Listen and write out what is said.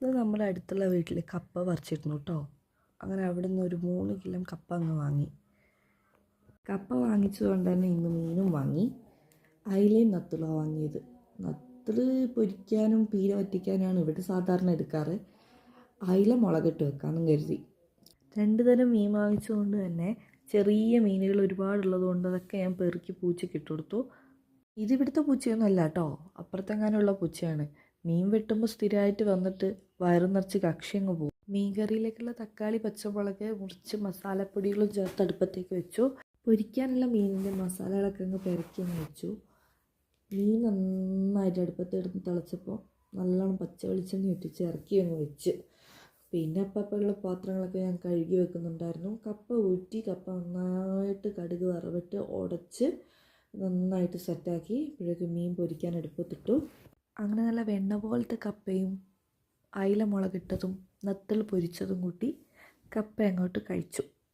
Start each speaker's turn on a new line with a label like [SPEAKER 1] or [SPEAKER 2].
[SPEAKER 1] ഇത് നമ്മുടെ അടുത്തുള്ള വീട്ടിൽ കപ്പ പറിച്ചിരുന്നു കേട്ടോ. അങ്ങനെ അവിടെ നിന്ന് ഒരു 3 കിലോ കപ്പ അങ്ങ് വാങ്ങി. കപ്പ വാങ്ങിച്ചതുകൊണ്ട് തന്നെ ഇന്ന് മീനും വാങ്ങി. അയിലയും നത്തളുമാണ് വാങ്ങിയത്. നത്തള് പൊരിക്കാനും പീര വറ്റിക്കാനാണ് ഇവിടെ സാധാരണ എടുക്കാറ്. അയില മുളകിട്ട് വെക്കാമെന്നും കരുതി. 2 തരം മീൻ വാങ്ങിച്ചുകൊണ്ട് തന്നെ ചെറിയ മീനുകൾ ഒരുപാടുള്ളത് കൊണ്ട് അതൊക്കെ ഞാൻ പെറുക്കി പൂച്ചയ്ക്ക് ഇട്ട് കൊടുത്തു. ഇതിവിടുത്തെ പൂച്ചയൊന്നും അല്ല കേട്ടോ, അപ്പുറത്തെങ്ങാനുള്ള പൂച്ചയാണ്. മീൻ വെട്ടുമ്പോൾ സ്ഥിരമായിട്ട് വന്നിട്ട് വയറു നിറച്ച് കക്ഷി അങ്ങ് പോകും. മീൻ കറിയിലേക്കുള്ള തക്കാളി പച്ചമുളക് മുറിച്ച് മസാലപ്പൊടികളും ചേർത്ത് അടുപ്പത്തേക്ക് വെച്ചു. പൊരിക്കാനുള്ള മീനിൻ്റെ മസാലകളൊക്കെ അങ്ങ് പെരക്കി അങ്ങ് വെച്ചു. മീൻ നന്നായിട്ട് അടുപ്പത്തെടുത്ത് തിളച്ചപ്പോൾ നല്ലോണം പച്ച വെളിച്ചെണ്ണ ഇട്ടിച്ച് ഇറക്കി അങ്ങ് വെച്ച്. പിന്നെ അപ്പുള്ള പാത്രങ്ങളൊക്കെ ഞാൻ കഴുകി വെക്കുന്നുണ്ടായിരുന്നു. കപ്പ ഊറ്റി കപ്പ നന്നായിട്ട് കടുക് വറവിട്ട് ഉടച്ച് നന്നായിട്ട് സെറ്റാക്കി ഇപ്പോഴേക്ക് മീൻ പൊരിക്കാൻ അടുപ്പത്തിട്ടു. അങ്ങനെ നല്ല വെണ്ണ പോലത്തെ കപ്പയും അയില മുളകിട്ടതും നത്തൽ പൊരിച്ചതും കൂട്ടി കപ്പ അങ്ങോട്ട് കഴിച്ചു.